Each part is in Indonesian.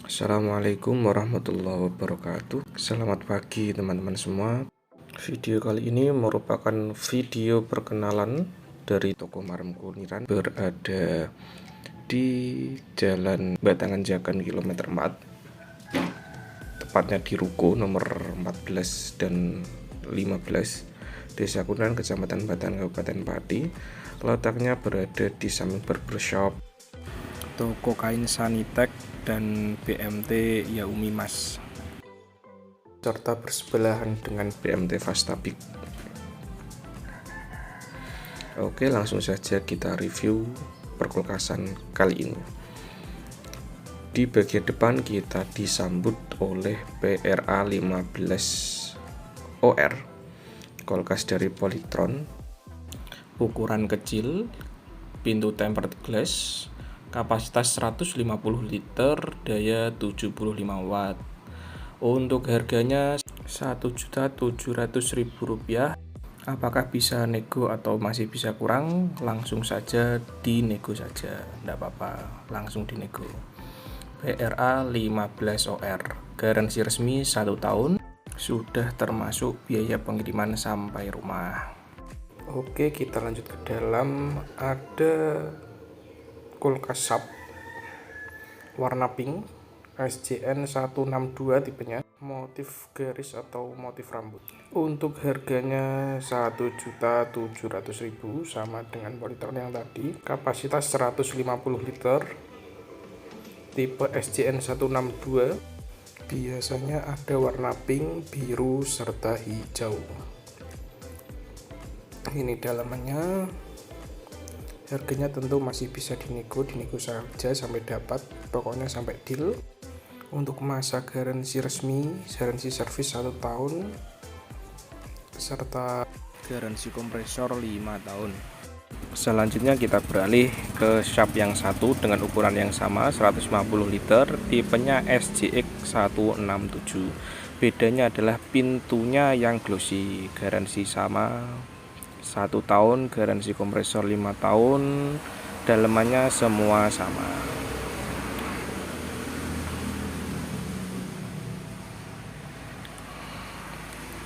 Assalamualaikum warahmatullahi wabarakatuh. Selamat pagi teman-teman semua. Video kali ini merupakan video perkenalan dari toko Marem Kuniran berada di Jalan Batangan Jagan kilometer 4, tepatnya di Ruko nomor 14 dan 15, Desa Kuniran, Kecamatan Batan, Kabupaten Pati. Letaknya berada di samping barbershop, toko kain Sanitek, dan BMT Yaumi Mas, serta bersebelahan dengan BMT Fastabik. Oke, langsung saja kita review perkulkasan kali ini. Di bagian depan kita disambut oleh PRA 15OR, kulkas dari Polytron, ukuran kecil, pintu tempered glass, kapasitas 150 liter, daya 75 watt. Untuk harganya Rp1.700.000. Apakah bisa nego atau masih bisa kurang? Langsung saja dinego saja, enggak apa-apa, langsung dinego. PRA 15OR, garansi resmi 1 tahun, sudah termasuk biaya pengiriman sampai rumah. Oke, kita lanjut ke dalam. Ada kulkas sub warna pink, SJN 162 tipenya, motif garis atau motif rambut. Untuk harganya Rp1.700.000, sama dengan Polytron yang tadi. Kapasitas 150 liter, tipe SJN 162. Biasanya ada warna pink, biru, serta hijau. Ini dalamannya. Harganya tentu masih bisa dinego saja sampai dapat, pokoknya sampai deal. Untuk masa garansi resmi, garansi servis 1 tahun, serta garansi kompresor 5 tahun. Selanjutnya kita beralih ke shop yang satu dengan ukuran yang sama, 150 liter, tipenya SJX 167. Bedanya adalah pintunya yang glossy. Garansi sama 1 tahun, garansi kompresor 5 tahun, dalemannya semua sama.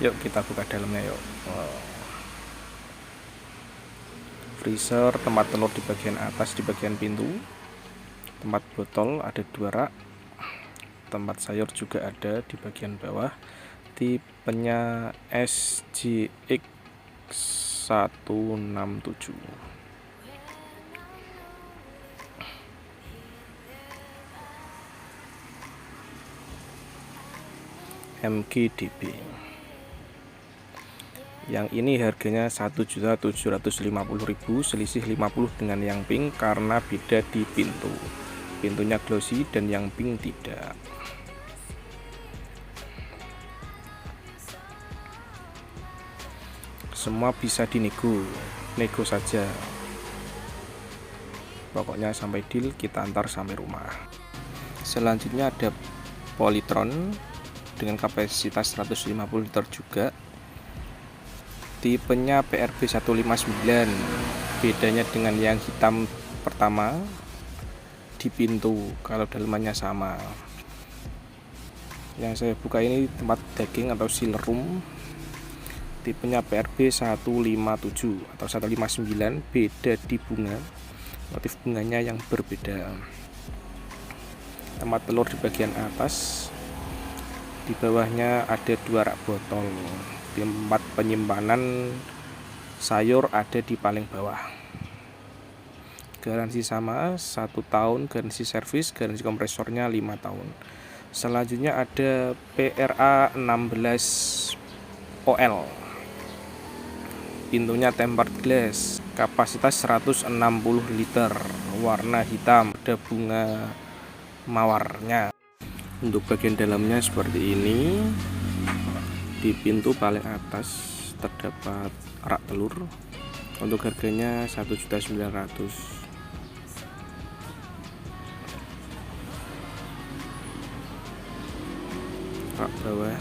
Yuk kita buka dalamnya yuk. Freezer, tempat telur di bagian atas di bagian pintu, tempat botol ada 2 rak, tempat sayur juga ada di bagian bawah. Tipenya SJX 167. MGDB. Yang ini harganya Rp1.750.000, selisih 50 dengan yang pink karena beda di pintu. Pintunya glossy dan yang pink tidak. Semua bisa dinego saja. Pokoknya sampai deal, kita antar sampai rumah. Selanjutnya ada Polytron dengan kapasitas 150 liter juga. Tipenya PRB 159. Bedanya dengan yang hitam pertama di pintu, kalau dalamannya sama. Yang saya buka ini tempat daging atau seal room. Tipenya PRB 157 atau 159, beda di bunga, motif bunganya yang berbeda. Tempat telur di bagian atas, di bawahnya ada 2 rak botol. Tempat penyimpanan sayur ada di paling bawah. Garansi sama 1 tahun, garansi servis, garansi kompresornya 5 tahun. Selanjutnya ada PRA 16OL, pintunya tempered glass, kapasitas 160 liter, warna hitam, ada bunga mawarnya. Untuk bagian dalamnya seperti ini. Di pintu paling atas terdapat rak telur. Untuk harganya Rp1.900.000. Rak bawah,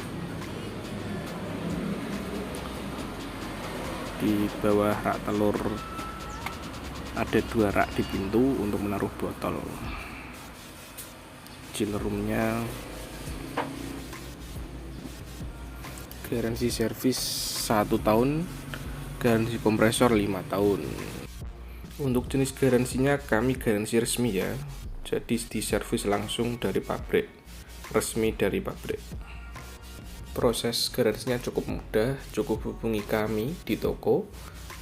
di bawah rak telur ada 2 rak di pintu untuk menaruh botol. chiller roomnya. Garansi servis 1 tahun, garansi kompresor 5 tahun. Untuk jenis garansinya kami garansi resmi ya, jadi diservis langsung dari pabrik, resmi dari pabrik. Proses garansinya cukup mudah, cukup hubungi kami di toko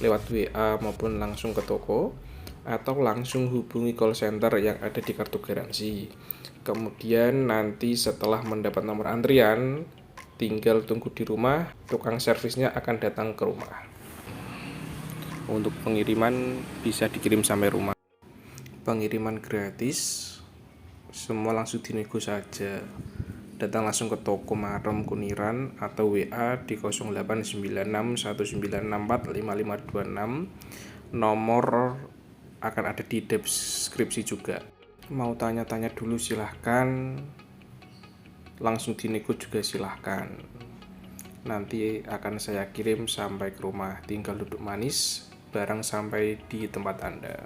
lewat WA maupun langsung ke toko, atau langsung hubungi call center yang ada di kartu garansi. Kemudian nanti setelah mendapat nomor antrian, tinggal tunggu di rumah, tukang servisnya akan datang ke rumah. Untuk pengiriman bisa dikirim sampai rumah. Pengiriman gratis, semua langsung dinego saja. Datang langsung ke toko Marom Kuniran atau WA di 089619645526. Nomor akan ada di deskripsi juga. Mau tanya-tanya dulu silahkan, langsung dinego juga silahkan. Nanti akan saya kirim sampai ke rumah, tinggal duduk manis, barang sampai di tempat Anda.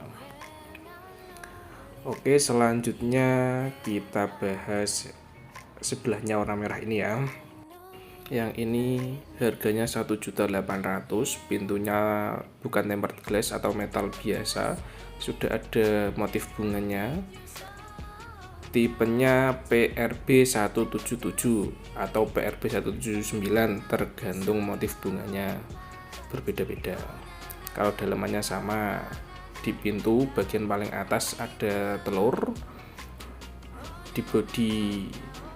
Oke, selanjutnya kita bahas sebelahnya warna merah ini ya. Yang ini harganya 1.800.000, pintunya bukan tempered glass atau metal biasa, sudah ada motif bunganya. Tipenya PRB 177 atau PRB 179, tergantung motif bunganya, berbeda-beda. Kalau dalamannya sama, di pintu bagian paling atas ada telur, di bodi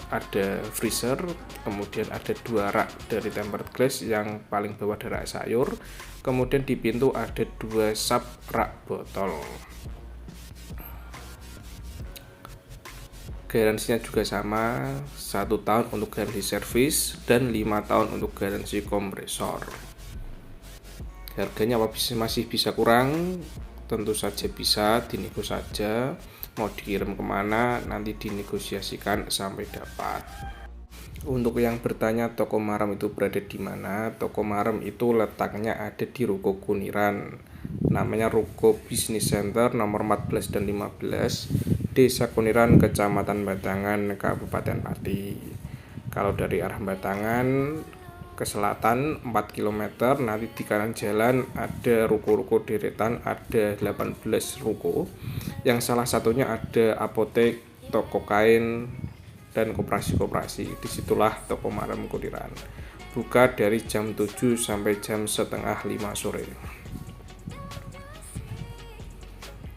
ada freezer, kemudian ada 2 rak dari tempered glass, yang paling bawah ada rak sayur, kemudian di pintu ada 2 sub rak botol. Garansinya juga sama, 1 tahun untuk garansi servis dan 5 tahun untuk garansi kompresor. Harganya masih bisa kurang? Tentu saja bisa, dinego saja. Mau dikirim kemana nanti dinegosiasikan sampai dapat. Untuk yang bertanya toko Maram itu berada di mana, toko Maram itu letaknya ada di Ruko Kuniran, namanya Ruko Business Center nomor 14 dan 15, Desa Kuniran, Kecamatan Batangan, Kabupaten Pati. Kalau dari arah Batangan ke selatan 4 km, nanti di kanan jalan ada ruko-ruko deretan, ada 18 ruko, yang salah satunya ada apotek, toko kain, dan koperasi-koperasi. Disitulah toko Maram Kuniran, buka dari jam 7 sampai jam setengah 5 sore.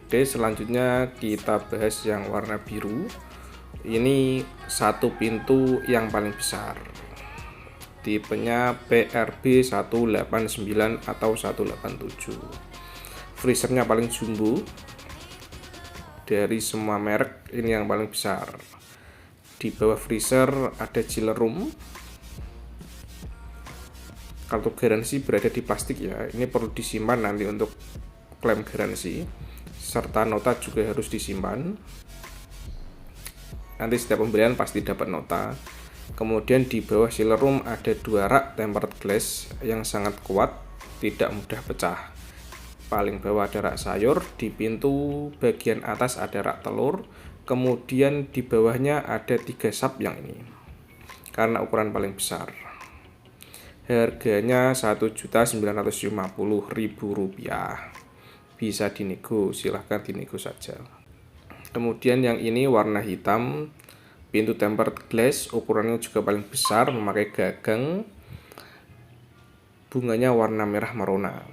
Oke, selanjutnya kita bahas yang warna biru. Ini 1 pintu yang paling besar, tipenya PRB 189 atau 187. Freezernya paling jumbo dari semua merek, ini yang paling besar. Di bawah freezer ada chiller room. Kartu garansi berada di plastik ya, ini perlu disimpan nanti untuk klaim garansi, serta nota juga harus disimpan. Nanti setiap pembelian pasti dapat nota. Kemudian di bawah chiller room ada 2 rak tempered glass yang sangat kuat, tidak mudah pecah. Paling bawah ada rak sayur, di pintu bagian atas ada rak telur, kemudian di bawahnya ada 3 sub yang ini, karena ukuran paling besar. Harganya Rp1.950.000. Bisa dinego, silahkan dinego saja. Kemudian yang ini warna hitam, pintu tempered glass, ukurannya juga paling besar, memakai gagang, bunganya warna merah merona.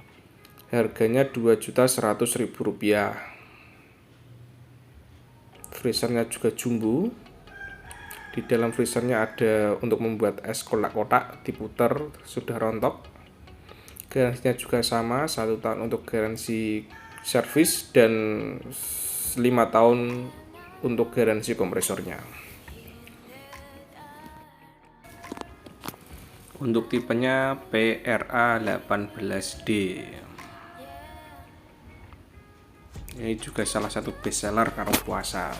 Harganya Rp2.100.000. Freezernya juga jumbo. Di dalam freezernya ada untuk membuat es kotak-kotak, diputar sudah rontok. Garansinya juga sama, 1 tahun untuk garansi servis dan 5 tahun untuk garansi kompresornya. Untuk tipenya PRA 18D. Ini juga salah satu best seller kalau puasa.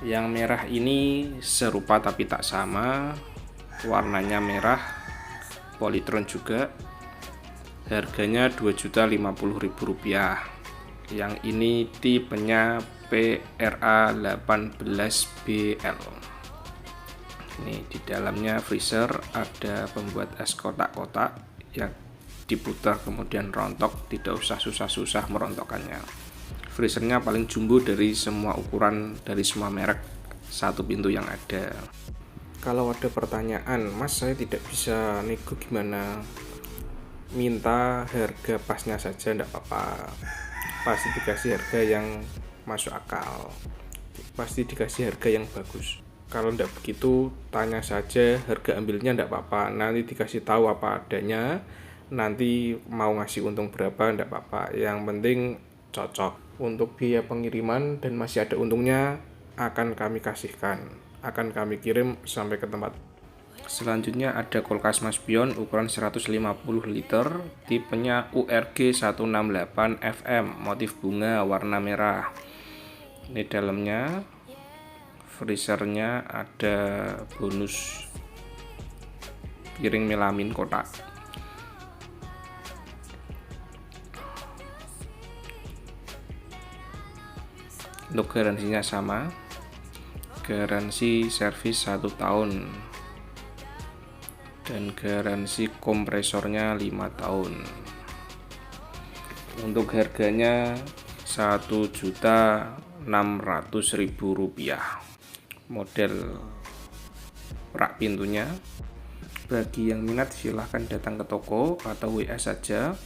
Yang merah ini serupa tapi tak sama, warnanya merah, polytron juga. Harganya Rp2.050.000. Yang ini tipenya PRA18BL. Ini di dalamnya freezer, ada pembuat es kotak-kotak yang diputar kemudian rontok, tidak usah susah-susah merontokkannya. Freezernya paling jumbo dari semua ukuran, dari semua merek satu pintu yang ada. Kalau ada pertanyaan, Mas saya tidak bisa nego gimana? Minta harga pasnya saja, enggak apa-apa. Pasti dikasih harga yang masuk akal, pasti dikasih harga yang bagus. Kalau enggak begitu, tanya saja harga ambilnya, enggak apa-apa. Nanti dikasih tahu apa adanya, nanti mau ngasih untung berapa enggak apa-apa. Yang penting cocok. Untuk biaya pengiriman dan masih ada untungnya akan kami kasihkan, akan kami kirim sampai ke tempat. Selanjutnya ada kulkas Mas Pion ukuran 150 liter, tipenya URG 168 FM, motif bunga warna merah. Ini dalamnya, freezernya ada bonus piring melamin kotak. Untuk garansinya sama, garansi servis 1 tahun dan garansi kompresornya 5 tahun. Untuk harganya Rp1.600.000. Model rak pintunya. Bagi yang minat silahkan datang ke toko atau WA saja.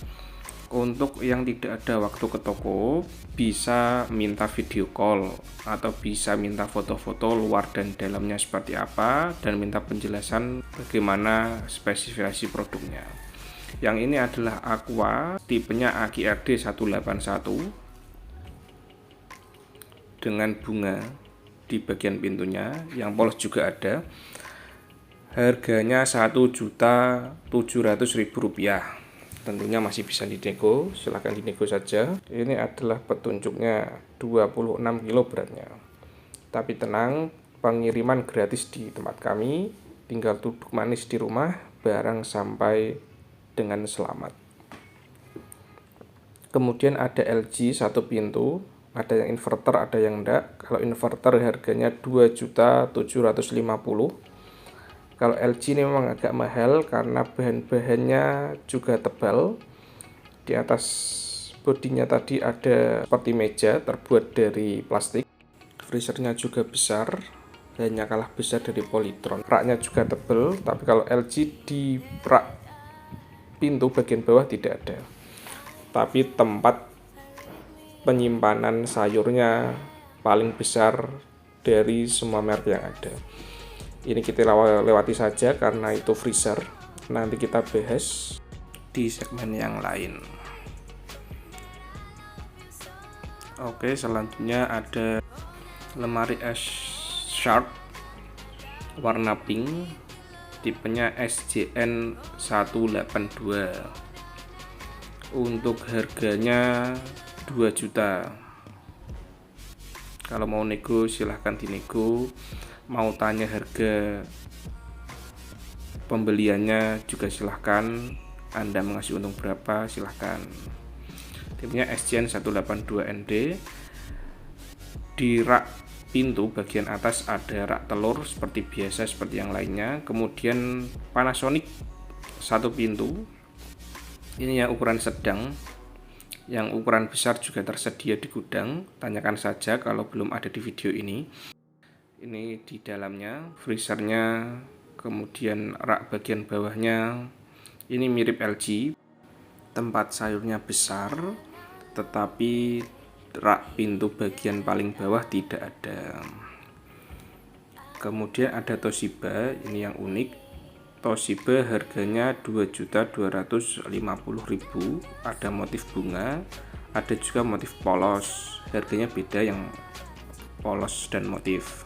Untuk yang tidak ada waktu ke toko, bisa minta video call atau bisa minta foto-foto luar dan dalamnya seperti apa, dan minta penjelasan bagaimana spesifikasi produknya. Yang ini adalah Aqua, tipenya AGRD 181 dengan bunga di bagian pintunya, yang polos juga ada. Harganya Rp1.700.000. Tentunya masih bisa dinego, silahkan dinego saja. Ini adalah petunjuknya 26 kilo beratnya. Tapi tenang, pengiriman gratis di tempat kami, tinggal duduk manis di rumah, barang sampai dengan selamat. Kemudian ada LG satu pintu, ada yang inverter, ada yang enggak. Kalau inverter harganya Rp2.750.000. Kalau LG ini memang agak mahal karena bahan-bahannya juga tebal. Di atas bodinya tadi ada seperti meja terbuat dari plastik. Freezernya juga besar, hanya kalah besar dari Polytron. Raknya juga tebal, tapi kalau LG di rak pintu bagian bawah tidak ada. Tapi tempat penyimpanan sayurnya paling besar dari semua merek yang ada. Ini kita lewati saja karena itu freezer. Nanti kita bahas di segmen yang lain. Oke, selanjutnya ada lemari es Sharp warna pink, tipenya SJN 182. Untuk harganya 2 juta. Kalau mau nego silahkan dinego. Mau tanya harga pembeliannya juga silahkan. Anda mengasih untung berapa silahkan. Tipenya SJN 182ND. Di rak pintu bagian atas ada rak telur seperti biasa, seperti yang lainnya. Kemudian Panasonic satu pintu, ini yang ukuran sedang. Yang ukuran besar juga tersedia di gudang, tanyakan saja kalau belum ada di video ini. Ini di dalamnya, freezernya, kemudian rak bagian bawahnya, ini mirip LG. Tempat sayurnya besar, tetapi rak pintu bagian paling bawah tidak ada. Kemudian ada Toshiba, ini yang unik. Toshiba harganya Rp2.250.000. Ada motif bunga, ada juga motif polos. Harganya beda, yang polos dan motif.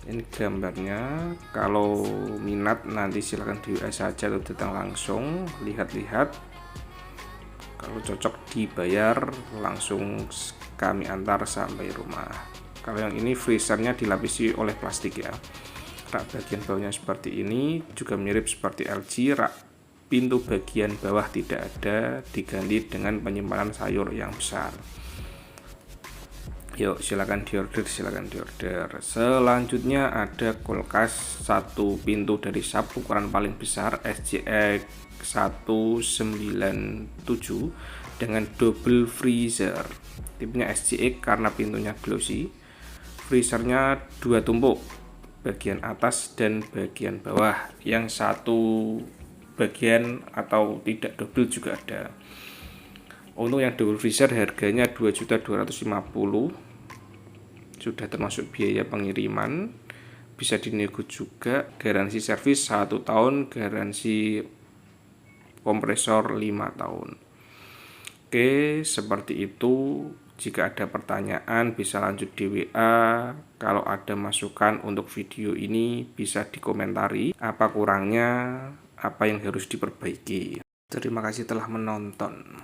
Ini gambarnya. Kalau minat nanti silahkan di WA saja atau datang langsung, lihat-lihat. Kalau cocok dibayar, langsung kami antar sampai rumah. Kalau yang ini freezernya dilapisi oleh plastik ya. Rak bagian bawahnya seperti ini, juga mirip seperti LG. Rak pintu bagian bawah tidak ada, diganti dengan penyimpanan sayur yang besar. Yuk silakan diorder. Selanjutnya ada kulkas 1 pintu dari sub ukuran paling besar SJX 197 dengan double freezer. Tipenya SJX karena pintunya glossy. Freezernya 2 tumpuk, bagian atas dan bagian bawah. Yang satu bagian atau tidak double juga ada. Untuk yang double freezer harganya 2.250.000, sudah termasuk biaya pengiriman. Bisa dinego juga. Garansi servis 1 tahun, garansi kompresor 5 tahun. Oke, seperti itu. Jika ada pertanyaan bisa lanjut di WA. Kalau ada masukan untuk video ini bisa dikomentari. Apa kurangnya, apa yang harus diperbaiki. Terima kasih telah menonton.